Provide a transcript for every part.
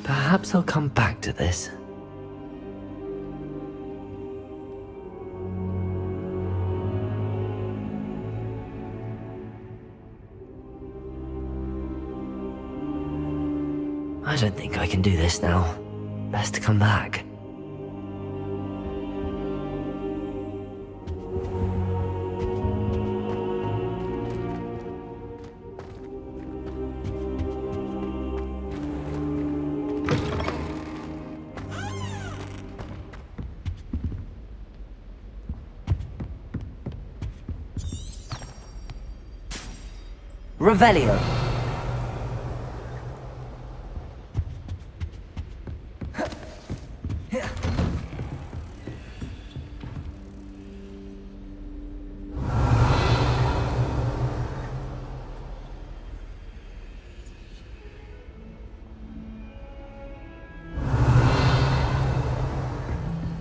Perhaps I'll come back to this. I don't think I can do this now. Best come back. Revelio.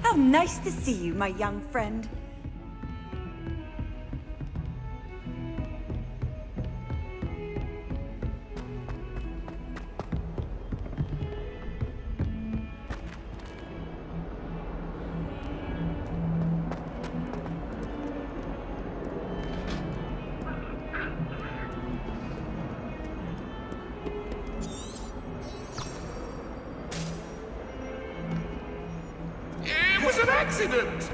How nice to see you, my young friend. It was an accident!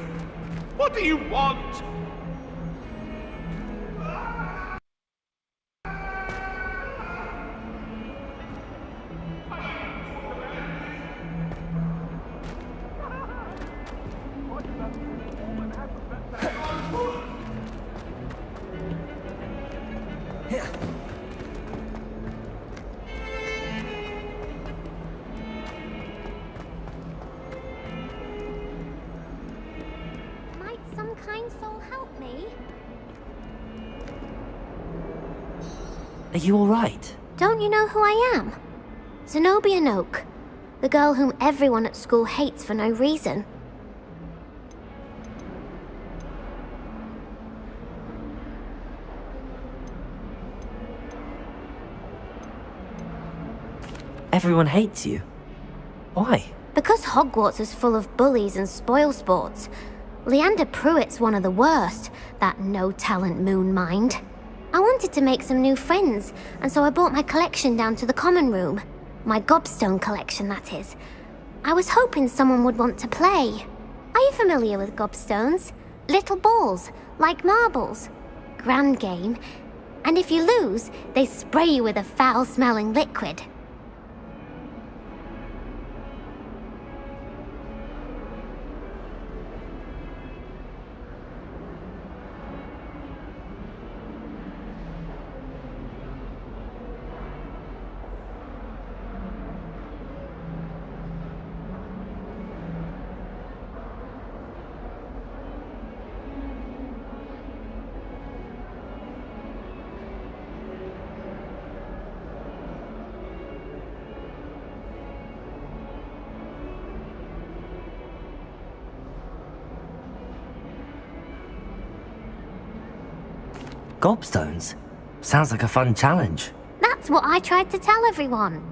What do you want? Might some kind soul help me? Are you alright? Don't you know who I am? Zenobia Noak, the girl whom everyone at school hates for no reason. Everyone hates you. Why? Because Hogwarts is full of bullies and spoilsports. Leander Pruitt's one of the worst, that no-talent moon mind. I wanted to make some new friends, and so I brought my collection down to the common room. My gobstone collection, that is. I was hoping someone would want to play. Are you familiar with gobstones? Little balls, like marbles. Grand game. And if you lose, they spray you with a foul-smelling liquid. Gobstones? Sounds like a fun challenge. That's what I tried to tell everyone.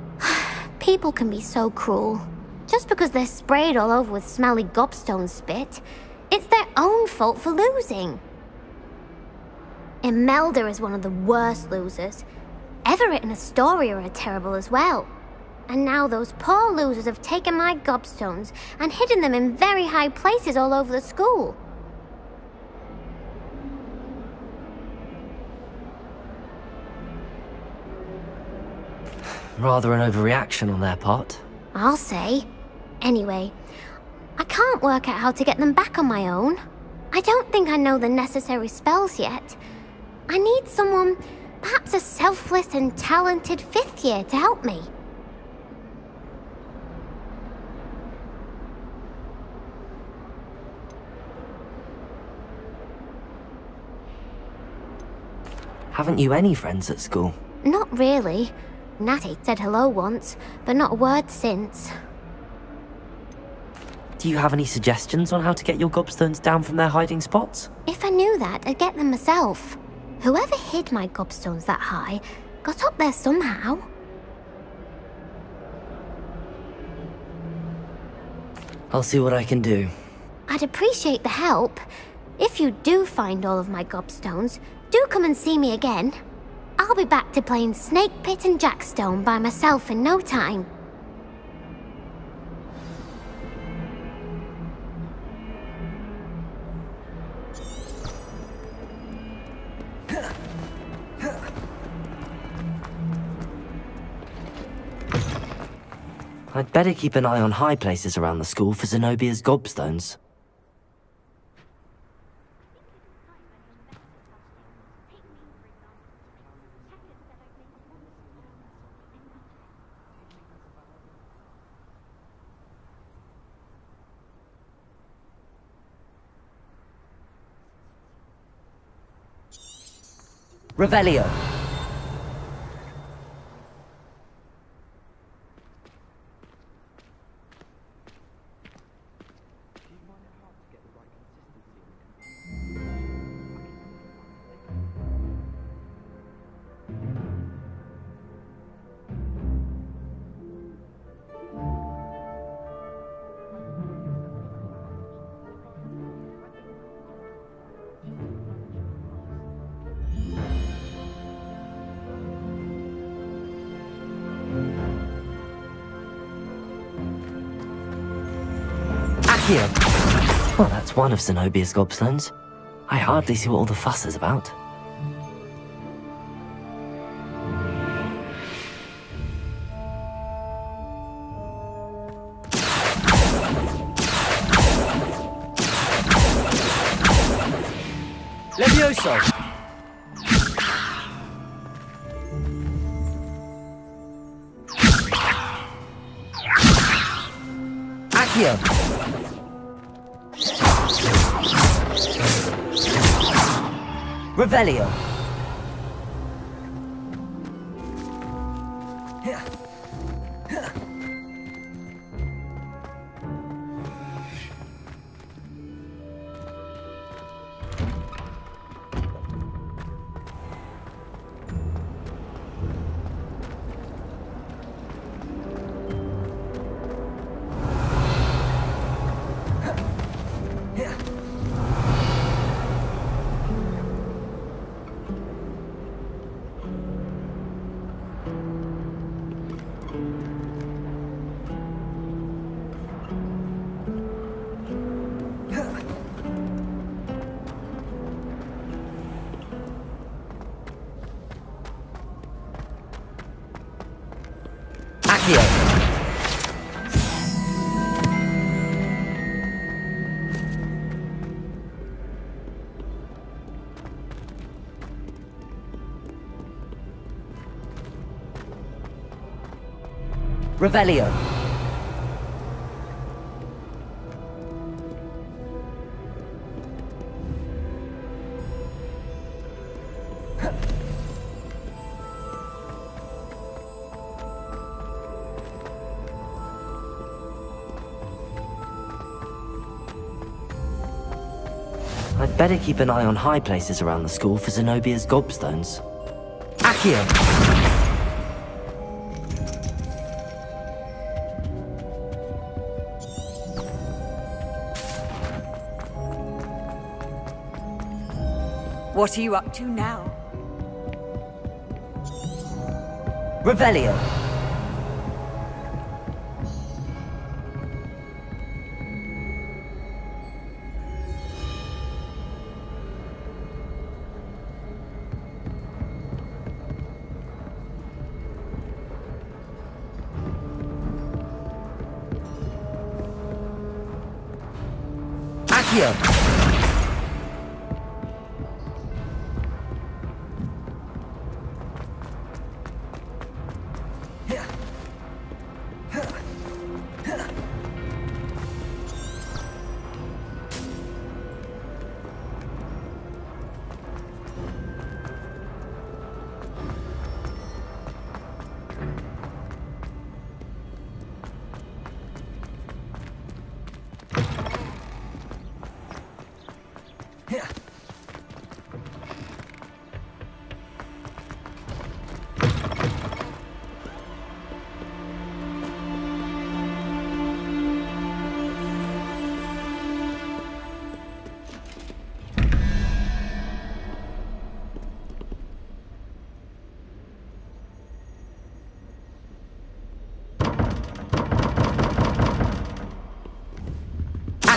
People can be so cruel. Just because they're sprayed all over with smelly gobstone spit, it's their own fault for losing. Imelda is one of the worst losers. Everett and Astoria are terrible as well. And now those poor losers have taken my gobstones and hidden them in very high places all over the school. Rather an overreaction on their part. I'll say. Anyway, I can't work out how to get them back on my own. I don't think I know the necessary spells yet. I need someone, perhaps a selfless and talented fifth year to help me. Haven't you any friends at school? Not really. Natty said hello once, but not a word since. Do you have any suggestions on how to get your gobstones down from their hiding spots? If I knew that, I'd get them myself. Whoever hid my gobstones that high got up there somehow. I'll see what I can do. I'd appreciate the help. If you do find all of my gobstones, do come and see me again. I'll be back to playing Snake Pit and Jackstone by myself in no time. I'd better keep an eye on high places around the school for Zenobia's gobstones. Revelio. Here. Well, that's one of Zenobia's gobstones. I hardly see what all the fuss is about. Levioso! Accio! Revelio. Accio. Revelio. I'd better keep an eye on high places around the school for Zenobia's gobstones. Accio! What are you up to now? Revelio! Accio!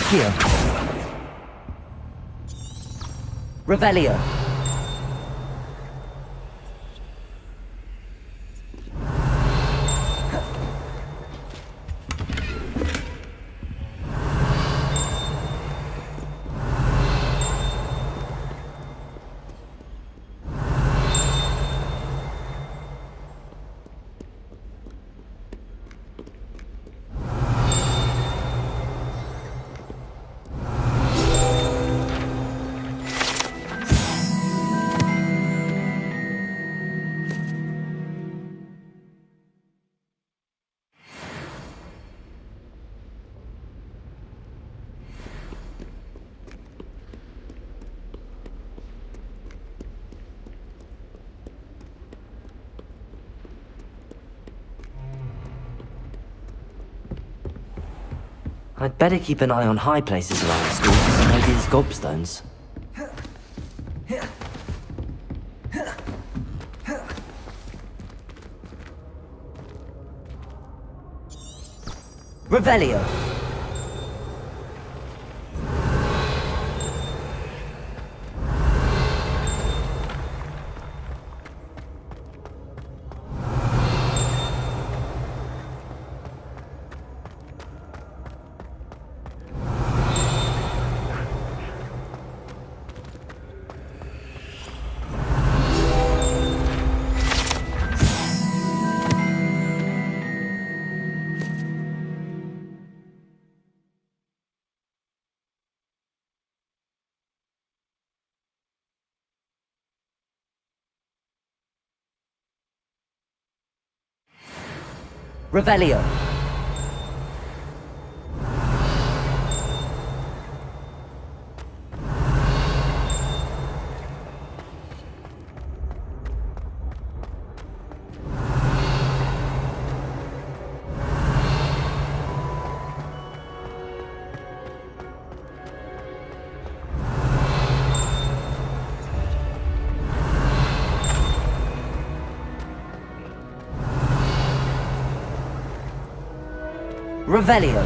Accio. Revelio. I'd better keep an eye on high places around the school for Zenobia's gobstones. Revelio. Revelio. Revelio.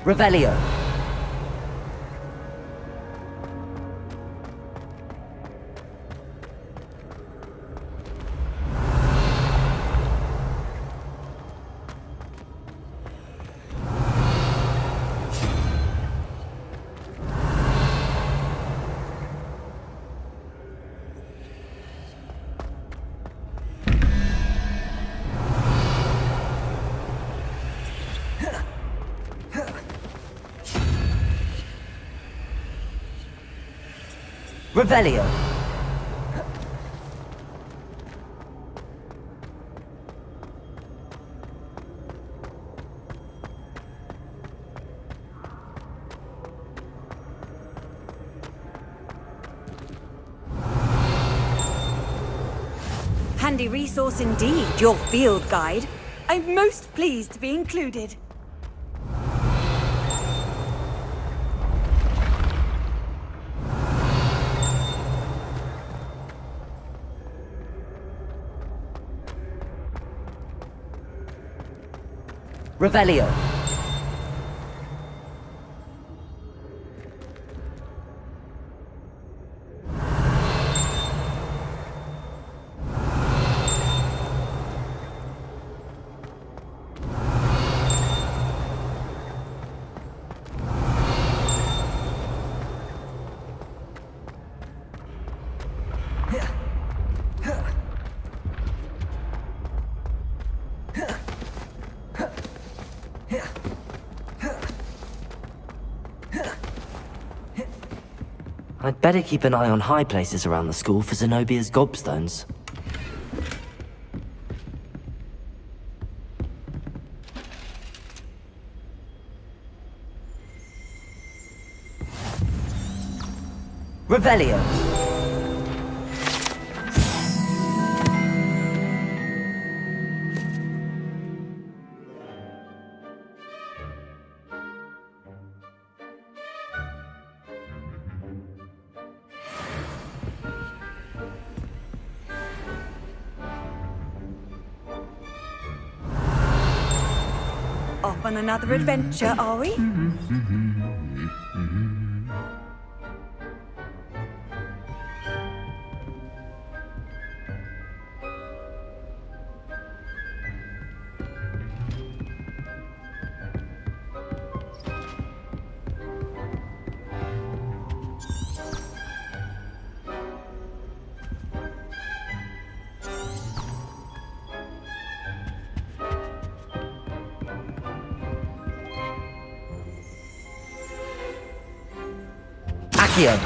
Revelio. Revelio. Handy resource indeed, your field guide. I'm most pleased to be included. Revelio. I'd better keep an eye on high places around the school for Zenobia's gobstones. Revelio. Off on another adventure, are we? Accio.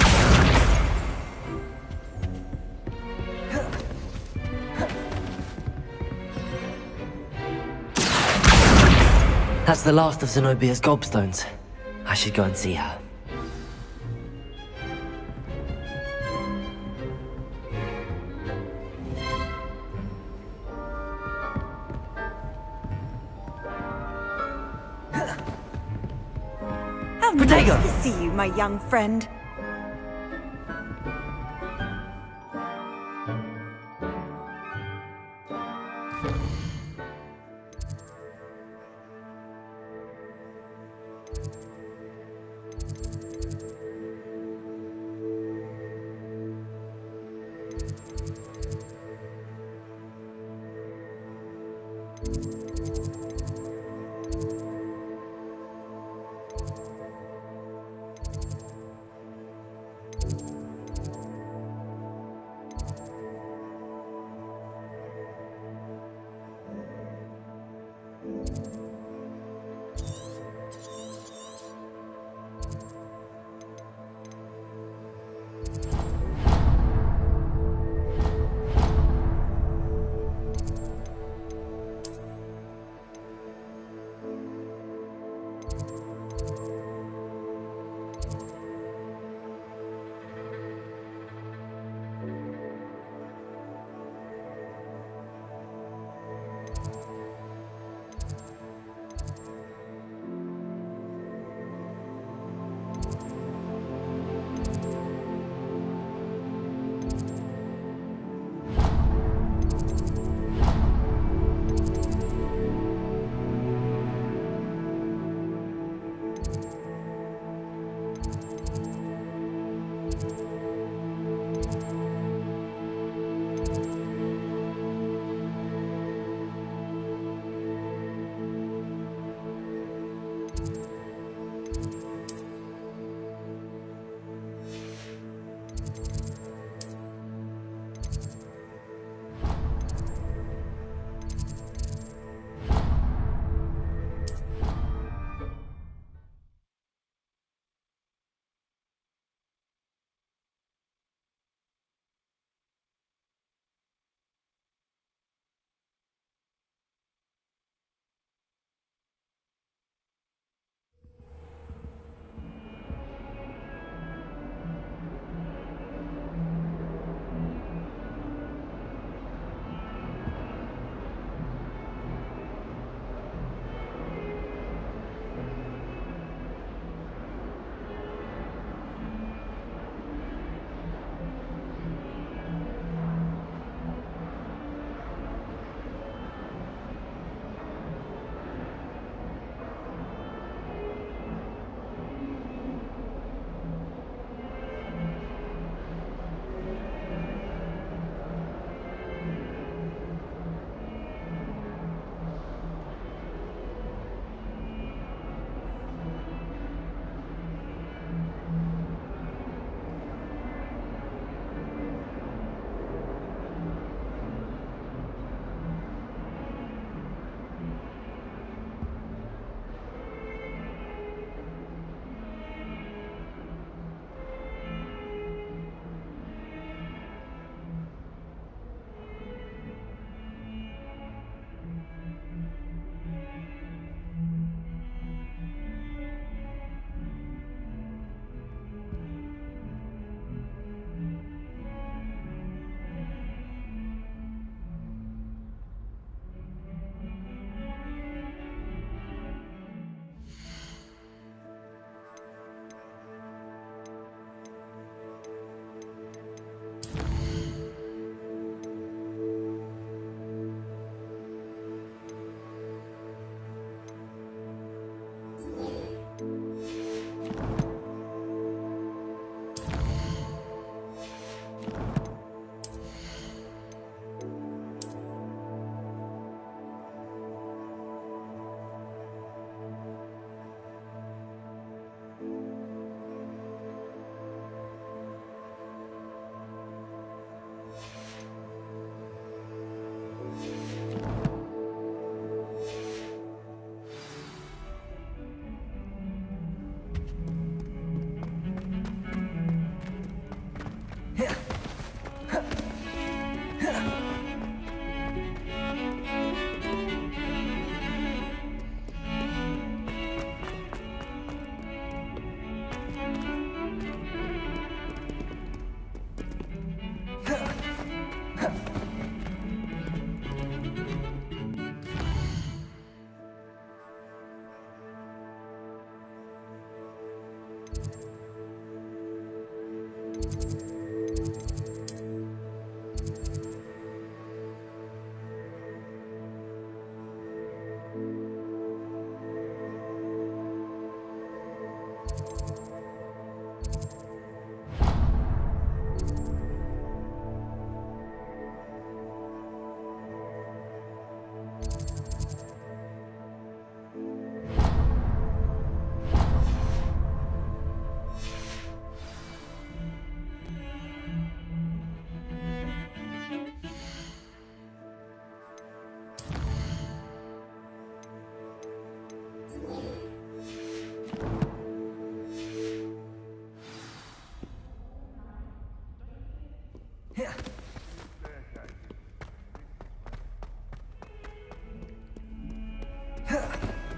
That's the last of Zenobia's gobstones. I should go and see her. How Protego! nice to see you, my young friend.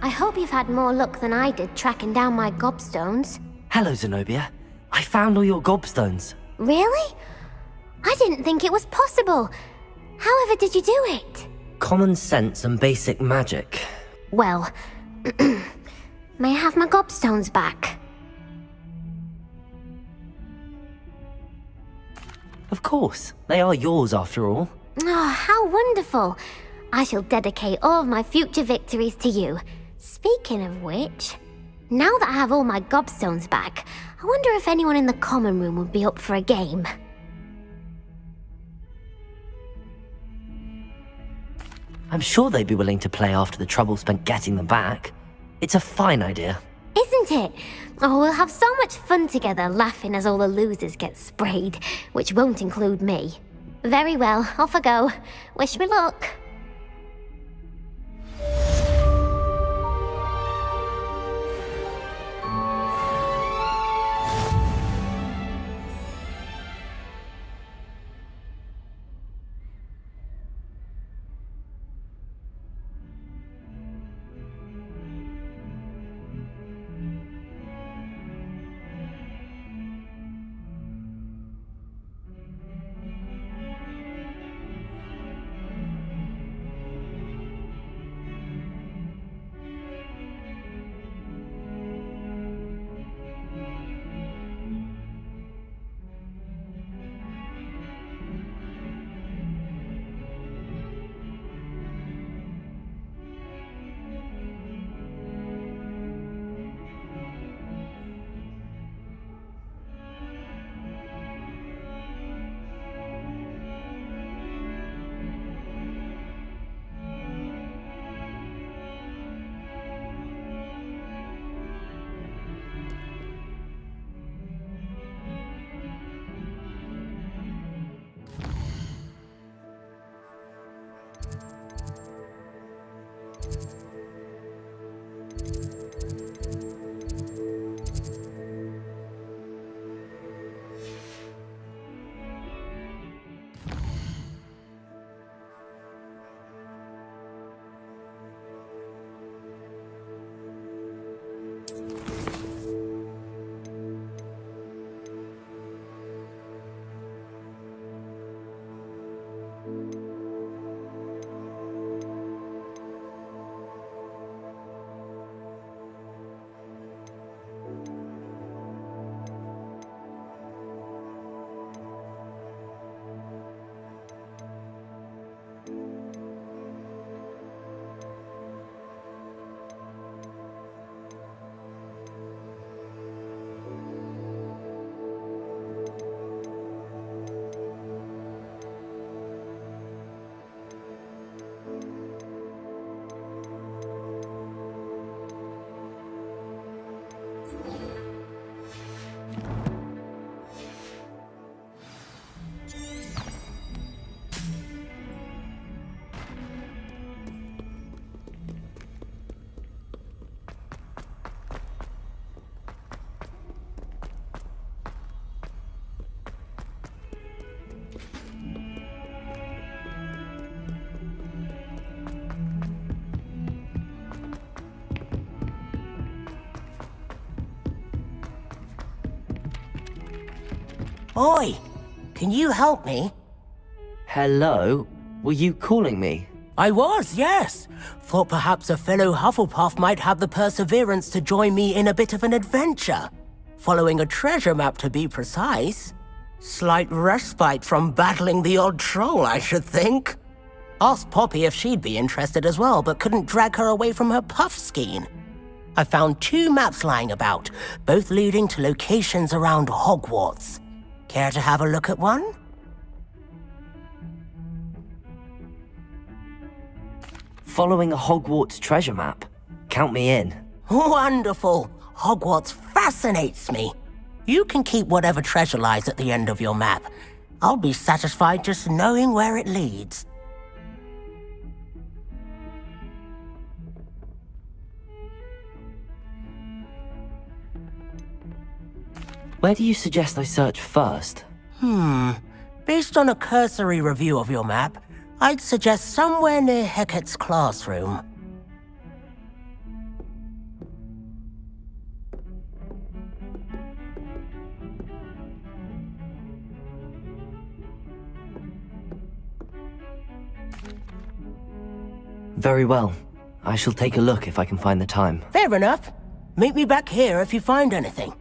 I hope you've had more luck than I did tracking down my gobstones. Hello, Zenobia. I found all your gobstones. Really? I didn't think it was possible. However did you do it? Common sense and basic magic. Well, may I have my gobstones back? Of course. They are yours after all. Oh, how wonderful. I shall dedicate all of my future victories to you. Speaking of which, now that I have all my gobstones back, I wonder if anyone in the common room would be up for a game. I'm sure they'd be willing to play after the trouble spent getting them back. It's a fine idea. Isn't it? Oh, we'll have so much fun together laughing as all the losers get sprayed, which won't include me. Very well, off I go. Wish me luck. Oi! Can you help me? Hello? Were you calling me? I was, yes. Thought perhaps a fellow Hufflepuff might have the perseverance to join me in a bit of an adventure. Following a treasure map, to be precise. Slight respite from battling the odd troll, I should think. Asked Poppy if she'd be interested as well, but couldn't drag her away from her puff skein. I found 2 maps lying about, both leading to locations around Hogwarts. Care to have a look at one? Following a Hogwarts treasure map? Count me in. Wonderful! Hogwarts fascinates me. You can keep whatever treasure lies at the end of your map. I'll be satisfied just knowing where it leads. Where do you suggest I search first? Based on a cursory review of your map, I'd suggest somewhere near Hecat's classroom. Very well. I shall take a look if I can find the time. Fair enough. Meet me back here if you find anything.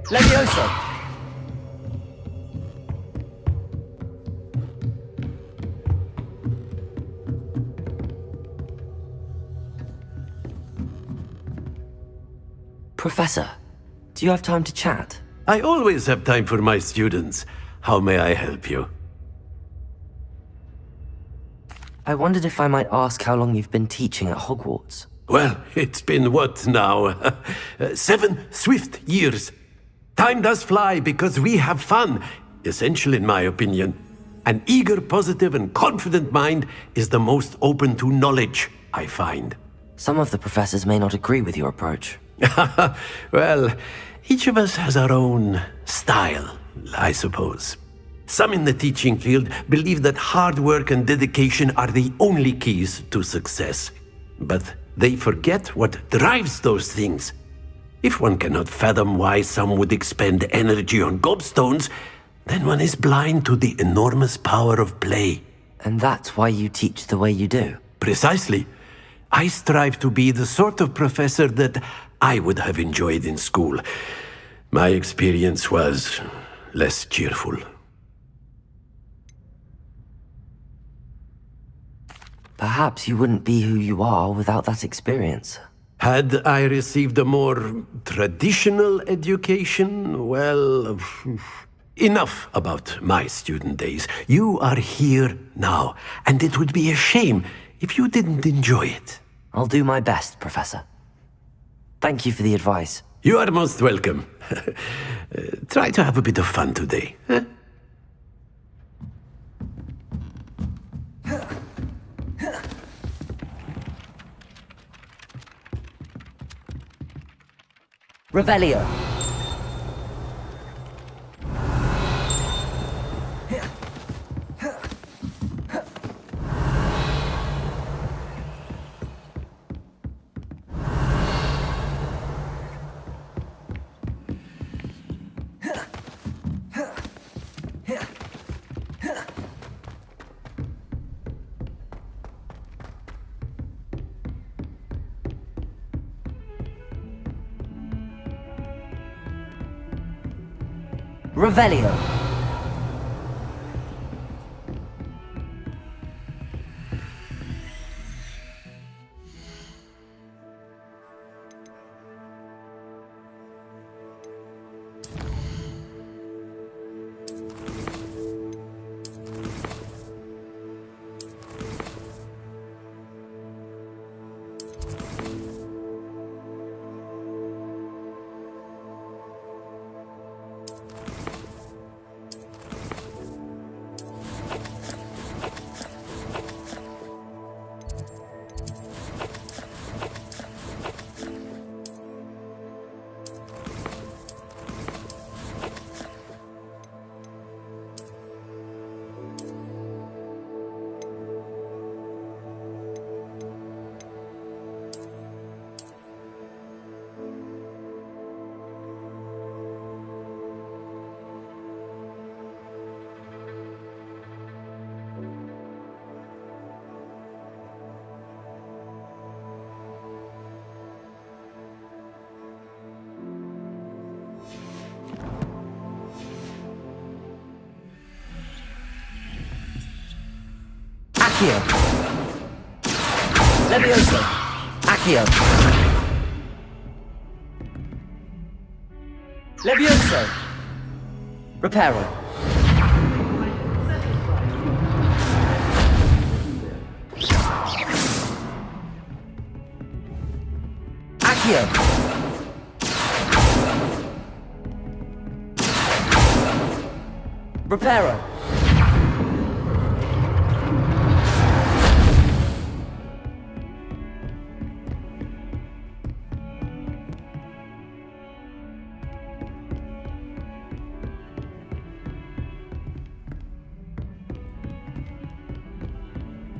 Levioso! Professor, do you have time to chat? I always have time for my students. How may I help you? I wondered if I might ask how long you've been teaching at Hogwarts. Well, it's been what now? 7 swift years. Time does fly because we have fun, essential in my opinion. An eager, positive, and confident mind is the most open to knowledge, I find. Some of the professors may not agree with your approach. Well, each of us has our own style, I suppose. Some in the teaching field believe that hard work and dedication are the only keys to success. But they forget what drives those things. If one cannot fathom why some would expend energy on gobstones, then one is blind to the enormous power of play. And that's why you teach the way you do? Precisely. I strive to be the sort of professor that I would have enjoyed in school. My experience was less cheerful. Perhaps you wouldn't be who you are without that experience. Had I received a more traditional education, well, enough about my student days. You are here now, and it would be a shame if you didn't enjoy it. I'll do my best, Professor. Thank you for the advice. You are most welcome. Try to have a bit of fun today. Huh? Revelio. Revelio. Accio. Levioso. Accio. Levioso. Reparo. Accio. Reparo.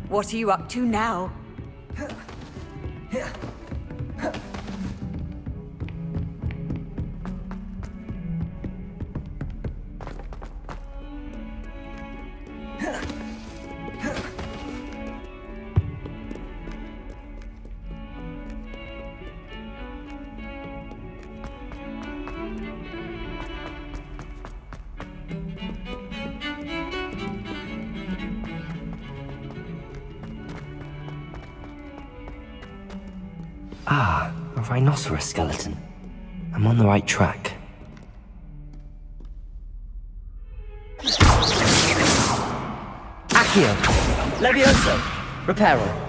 What are you up to now? Ah, a rhinoceros skeleton. I'm on the right track. Accio! Levioso! Reparo!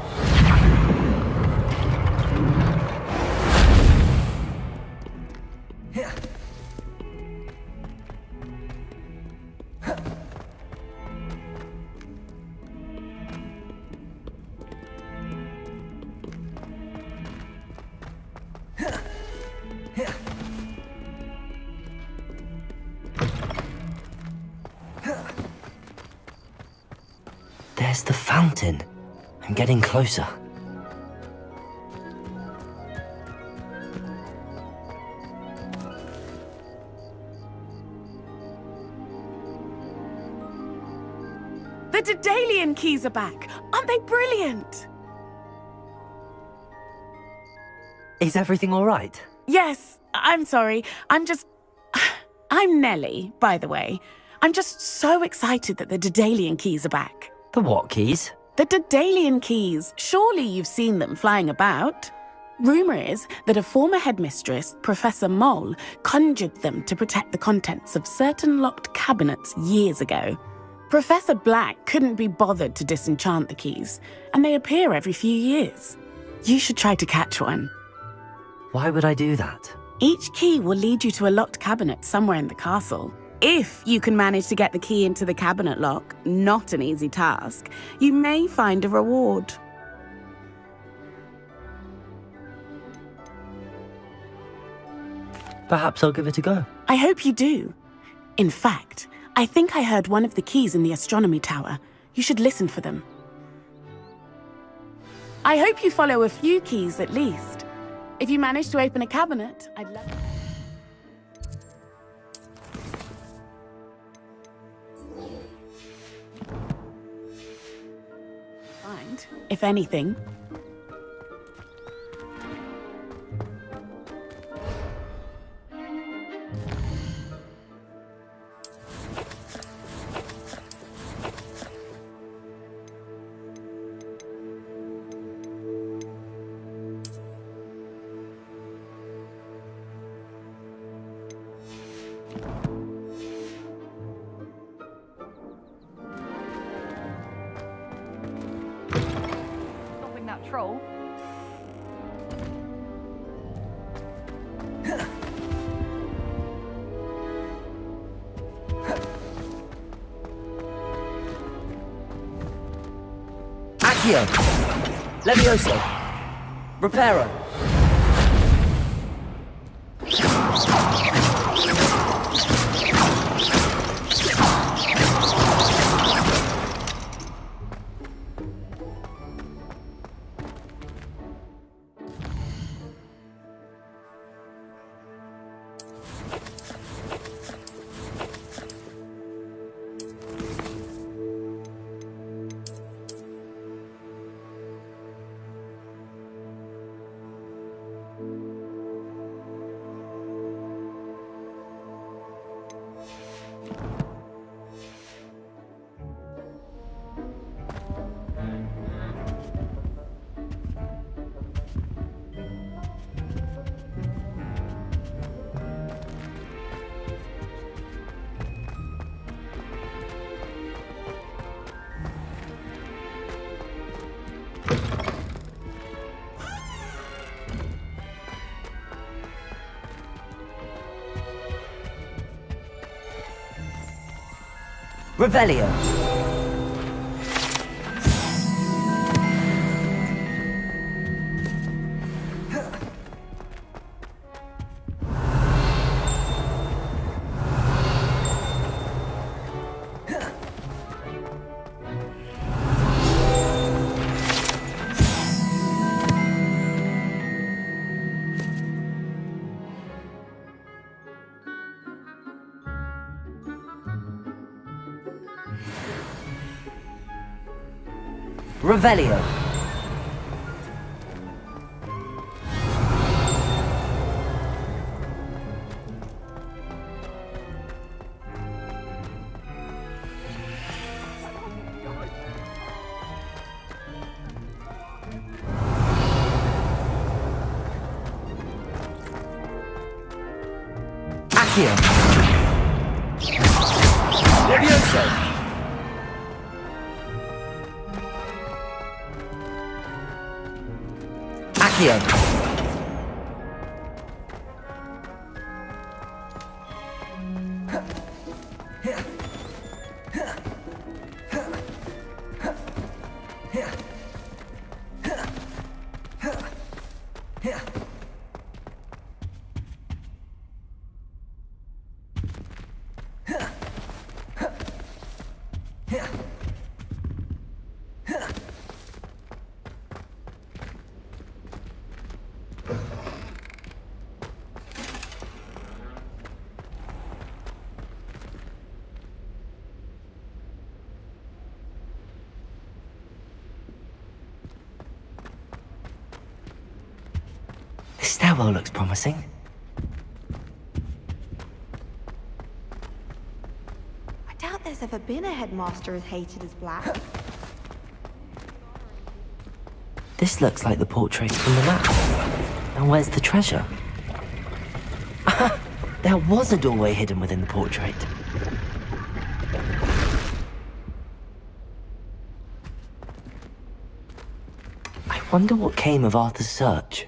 There's the fountain. I'm getting closer. The Daedalian keys are back. Aren't they brilliant? Is everything all right? Yes, I'm sorry. I'm Nellie, by the way. I'm just so excited that the Daedalian keys are back. The what keys? The Daedalian keys. Surely you've seen them flying about. Rumor is that a former headmistress, Professor Moll, conjured them to protect the contents of certain locked cabinets years ago. Professor Black couldn't be bothered to disenchant the keys, and they appear every few years. You should try to catch one. Why would I do that? Each key will lead you to a locked cabinet somewhere in the castle. If you can manage to get the key into the cabinet lock, not an easy task, you may find a reward. Perhaps I'll give it a go. I hope you do. In fact, I think I heard one of the keys in the astronomy tower. You should listen for them. I hope you follow a few keys at least. If you manage to open a cabinet, I'd love... find, if anything. Stopping that troll. Accio! Levioso! Reparo! Revelio! Revelio! Accio! Levioso! Accio! This stairwell looks promising. I doubt there's ever been a headmaster as hated as Black. This looks like the portrait from the map. And where's the treasure? There was a doorway hidden within the portrait. I wonder what came of Arthur's search.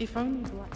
If only Black.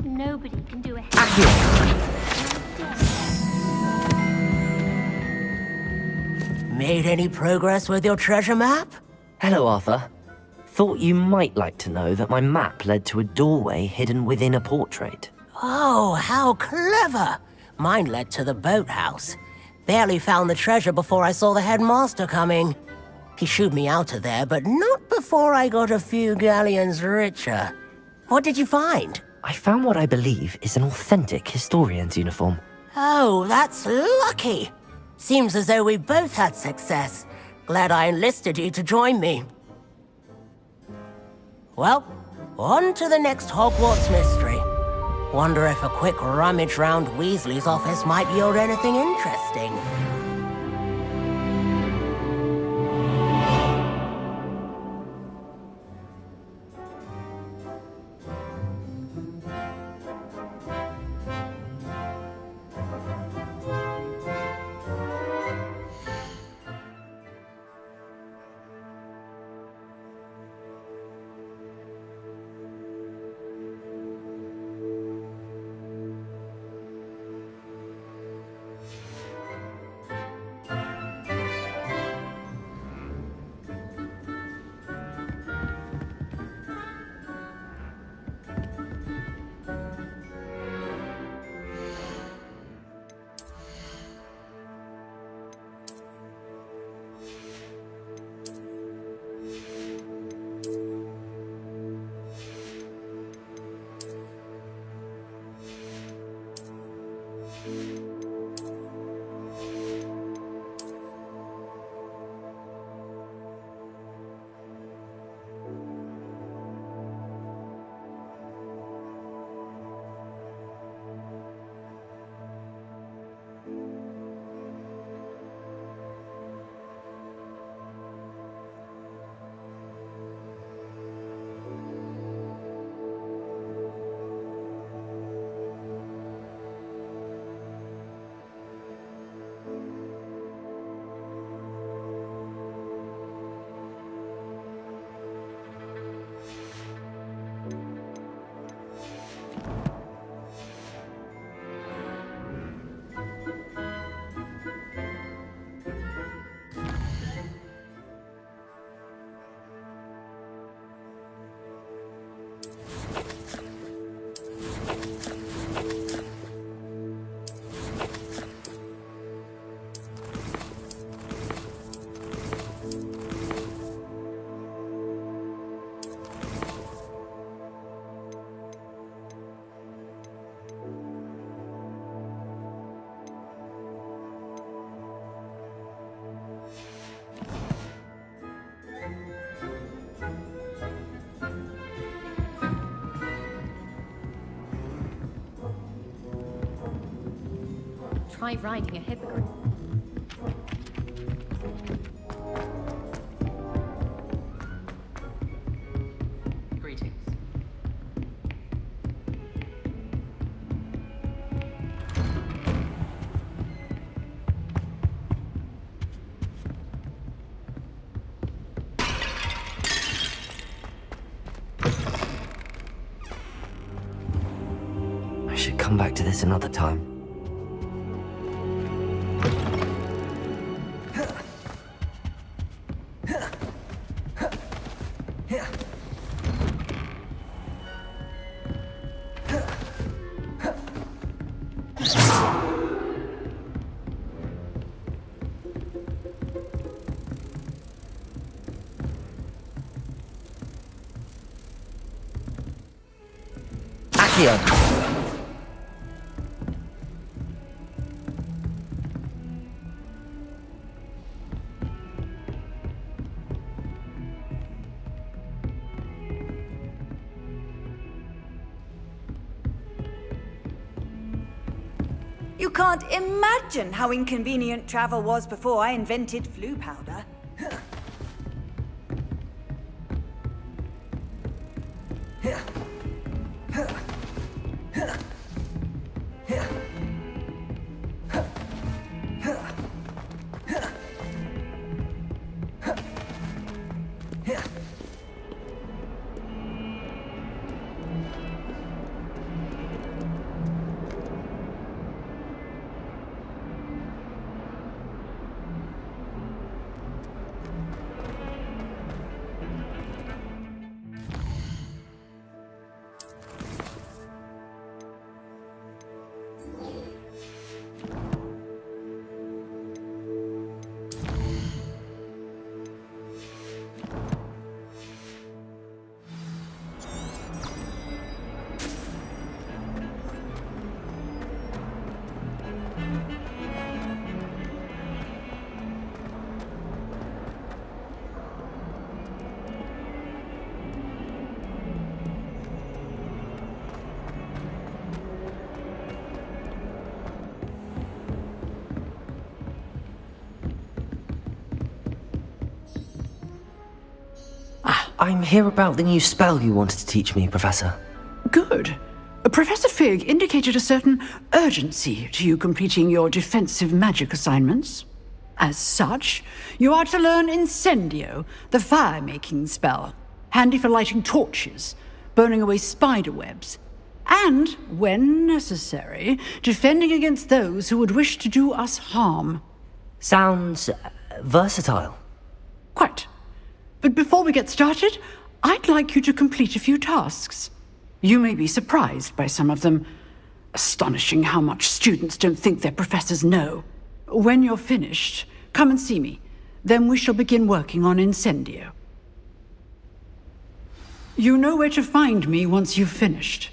Nobody can do it. Made any progress with your treasure map? Hello, Arthur. Thought you might like to know that my map led to a doorway hidden within a portrait. Oh, how clever! Mine led to the boathouse. Barely found the treasure before I saw the headmaster coming. He shooed me out of there, but not before I got a few galleons richer. What did you find? I found what I believe is an authentic historian's uniform. Oh, that's lucky. Seems as though we both had success. Glad I enlisted you to join me. Well, on to the next Hogwarts mystery. Wonder if a quick rummage round Weasley's office might yield anything interesting. try riding a hippogriff. Greetings. I should come back to this another time. Accio! You can't imagine how inconvenient travel was before I invented flu powder. I'm here about the new spell you wanted to teach me, Professor. Good. Professor Fig indicated a certain urgency to you completing your defensive magic assignments. As such, you are to learn Incendio, the fire-making spell, handy for lighting torches, burning away spider webs, and, when necessary, defending against those who would wish to do us harm. Sounds versatile. Quite. But before we get started, I'd like you to complete a few tasks. You may be surprised by some of them. Astonishing how much students don't think their professors know. When you're finished, come and see me. Then we shall begin working on Incendio. You know where to find me once you've finished.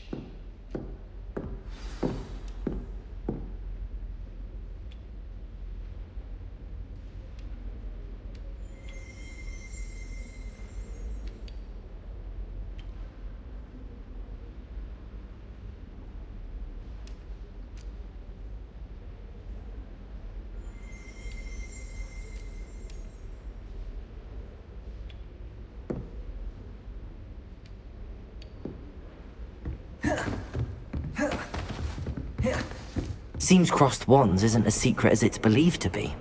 Seems crossed wands isn't as secret as it's believed to be.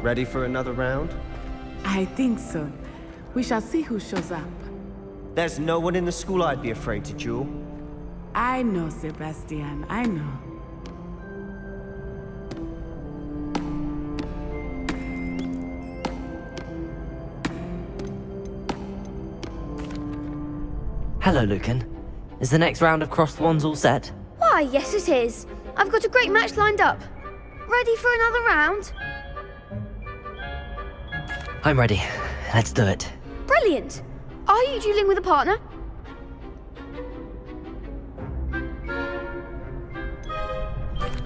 Ready for another round? I think so. We shall see who shows up. There's no one in the school I'd be afraid to duel. I know, Sebastian, I know. Hello, Lucan. Is the next round of Crossed Wands all set? Why, yes it is. I've got a great match lined up. Ready for another round? I'm ready. Let's do it. Brilliant. Are you dueling with a partner?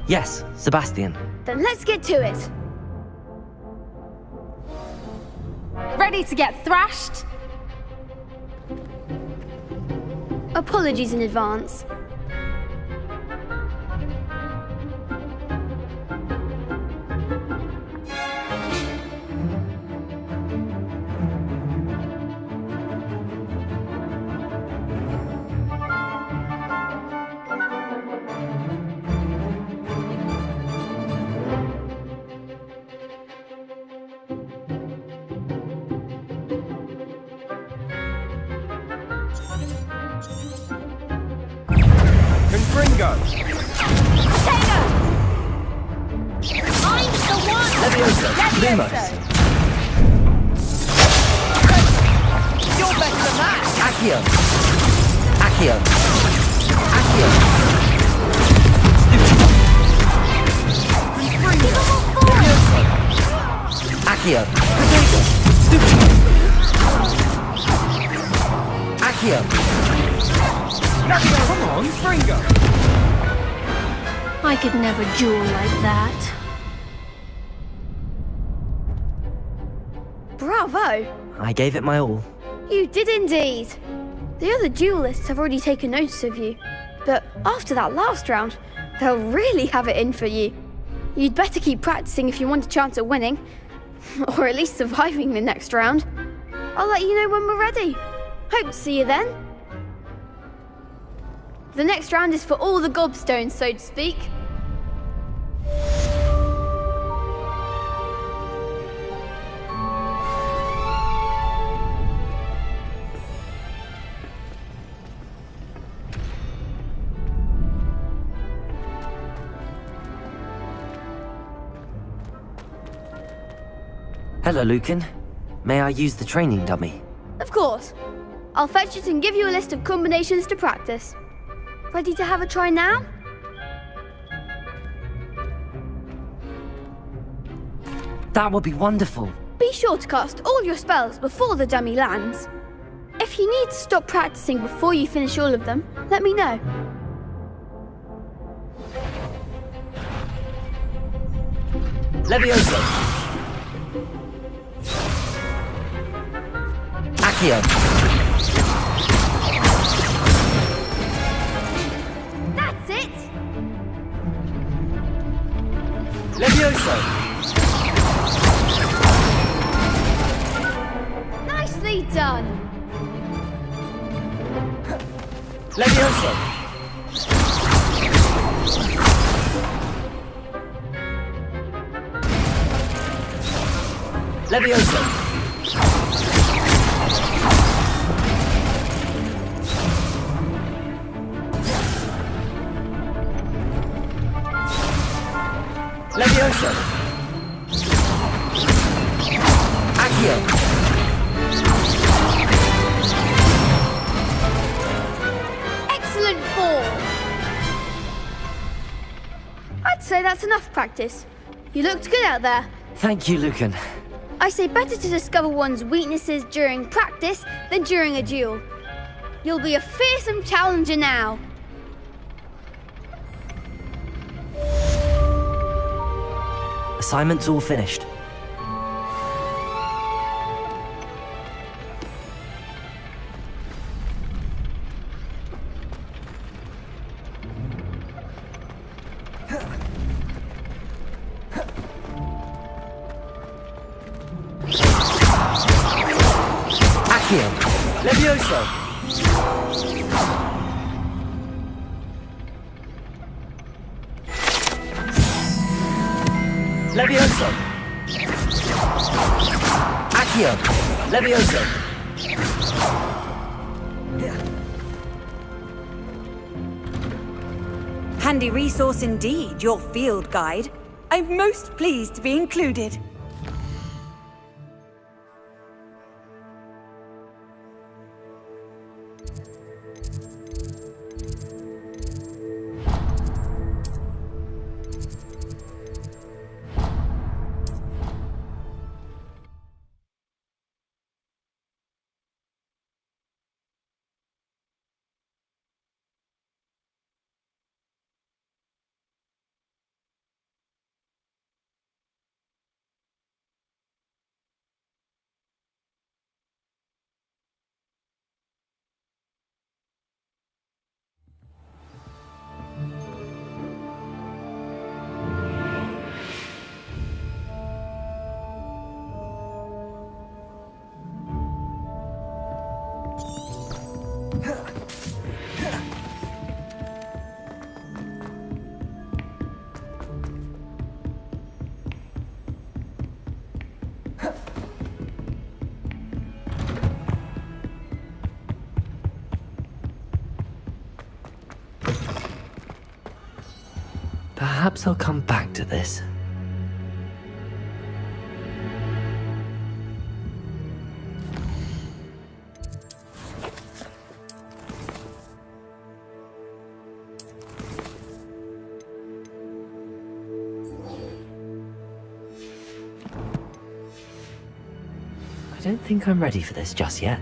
Yes, Sebastian. Then let's get to it. Ready to get thrashed? Apologies in advance. Confringo! Potato! I'm the one! Leviosa! Lumos! You're better than that! Accio! Accio! Accio! Accio! Accio! Come on, Fringo! I could never duel like that. Bravo! I gave it my all. You did indeed. The other duelists have already taken notice of you, but after that last round, they'll really have it in for you. You'd better keep practicing if you want a chance at winning, or at least surviving the next round. I'll let you know when we're ready. Hope to see you then. The next round is for all the gobstones, so to speak. Hello, Lucan. May I use the training dummy? Of course. I'll fetch it and give you a list of combinations to practice. Ready to have a try now? That would be wonderful. Be sure to cast all your spells before the dummy lands. If you need to stop practicing before you finish all of them, let me know. Leviosa! Accio! That's it! Leviosa! Nicely done! Leviosa! Leviosa! Leviosa! Accio! Excellent form! I'd say that's enough practice. You looked good out there. Thank you, Lucan. I say better to discover one's weaknesses during practice than during a duel. You'll be a fearsome challenger now. Assignment's all finished. Accio! Leviosa! Leviosa! Accio! Levioso! Handy resource indeed, your field guide. I'm most pleased to be included. Perhaps I'll come back to this. I don't think I'm ready for this just yet.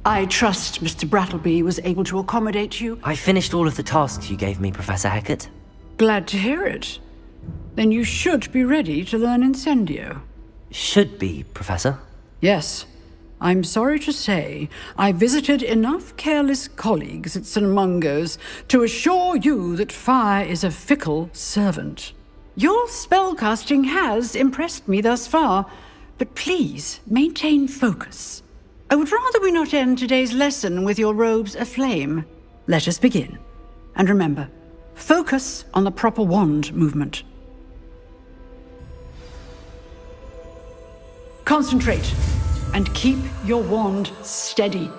I trust Mr. Brattleby was able to accommodate you. I finished all of the tasks you gave me, Professor Hackett. Glad to hear it. Then you should be ready to learn Incendio. Should be, Professor. Yes. I'm sorry to say, I visited enough careless colleagues at St. Mungo's to assure you that fire is a fickle servant. Your spellcasting has impressed me thus far, but please maintain focus. I would rather we not end today's lesson with your robes aflame. Let us begin. And remember, focus on the proper wand movement. Concentrate, and keep your wand steady.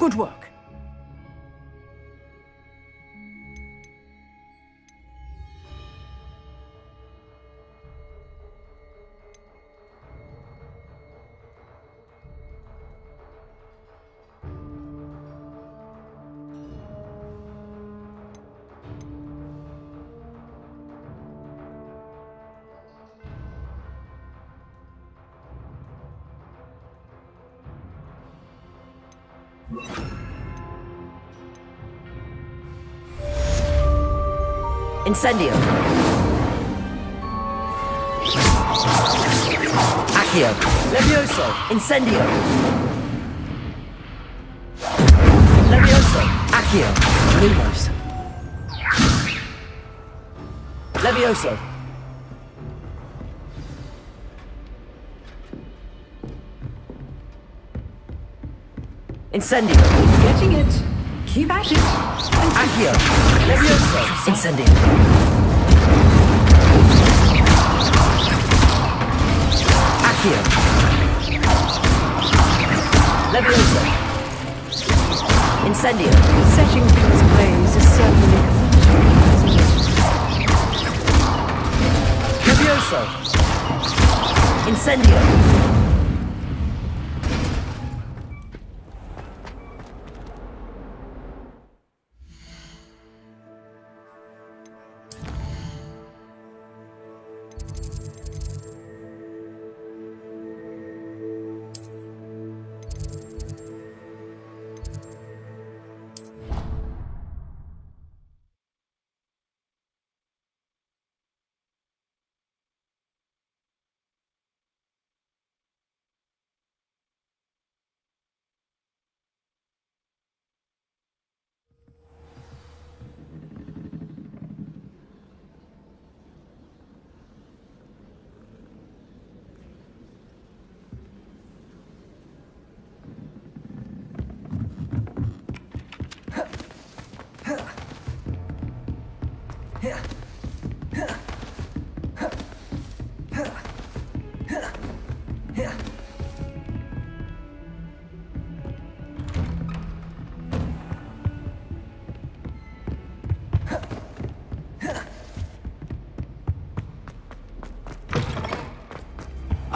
Good work. Incendio. Accio. Levioso. Incendio. Levioso. Accio. Lumos. Levioso. Incendio. Getting it. Keep at it. Accio. Levioso. Incendio. Accio. Levioso. Incendio. Setting things ablaze is certainly Levioso. Incendio.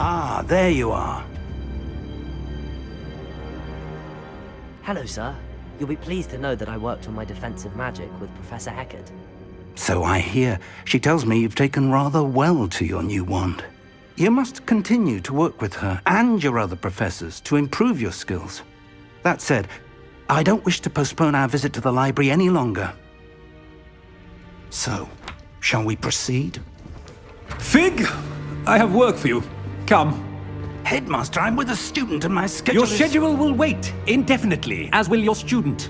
Ah, there you are. Hello, sir. You'll be pleased to know that I worked on my defensive magic with Professor Heckard. So I hear. She tells me you've taken rather well to your new wand. You must continue to work with her and your other professors to improve your skills. That said, I don't wish to postpone our visit to the library any longer. So, shall we proceed? Fig, I have work for you. Come. Headmaster, I'm with a student and my schedule Your schedule will wait indefinitely, as will your student.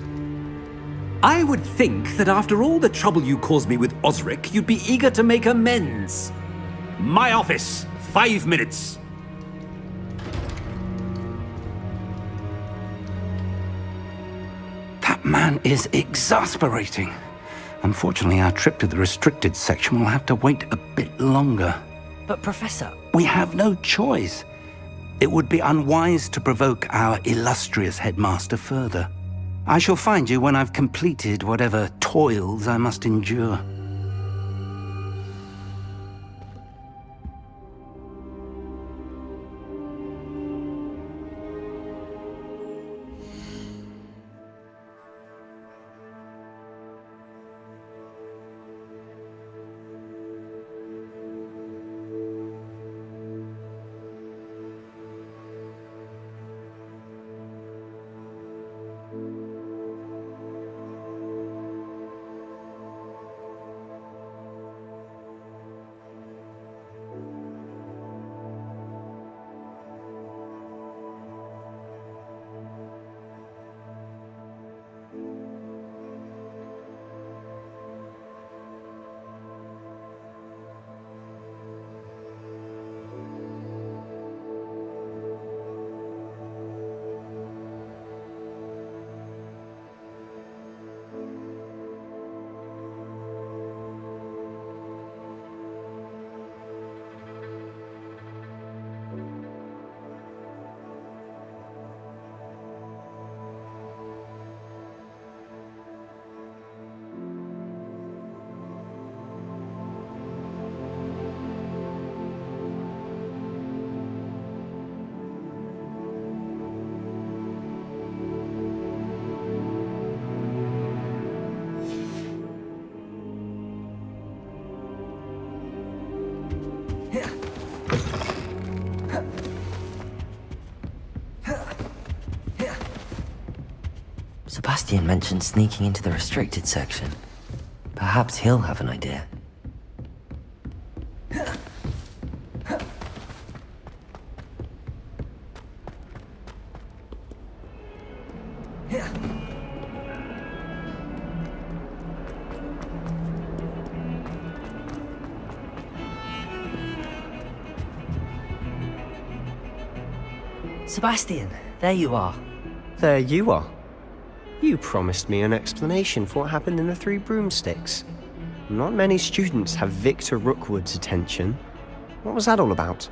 I would think that after all the trouble you caused me with Osric, you'd be eager to make amends. My office, 5 minutes. That man is exasperating. Unfortunately, our trip to the restricted section will have to wait a bit longer. But, Professor... We have no choice. It would be unwise to provoke our illustrious headmaster further. I shall find you when I've completed whatever toils I must endure. Sebastian mentioned sneaking into the restricted section. Perhaps he'll have an idea. Sebastian, there you are. There you are. You promised me an explanation for what happened in the Three Broomsticks. Not many students have Victor Rookwood's attention. What was that all about?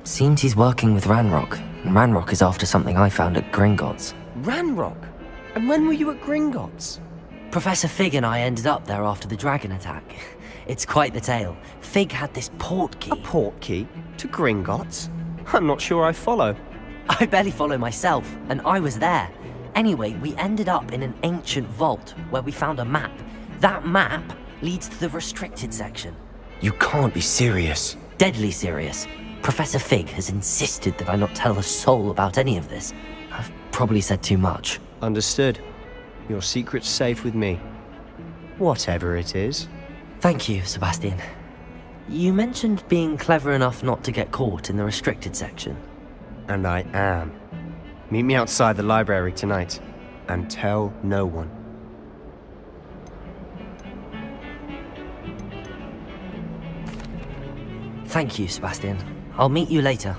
Seems he's working with Ranrock, and Ranrock is after something I found at Gringotts. Ranrock? And when were you at Gringotts? Professor Fig and I ended up there after the dragon attack. It's quite the tale. Fig had this port key. A port key? To Gringotts? I'm not sure I follow. I barely follow myself, and I was there. Anyway, we ended up in an ancient vault where we found a map. That map leads to the restricted section. You can't be serious. Deadly serious. Professor Fig has insisted that I not tell a soul about any of this. I've probably said too much. Understood. Your secret's safe with me. Whatever it is. Thank you, Sebastian. You mentioned being clever enough not to get caught in the restricted section. And I am. Meet me outside the library tonight, and tell no one. Thank you, Sebastian. I'll meet you later.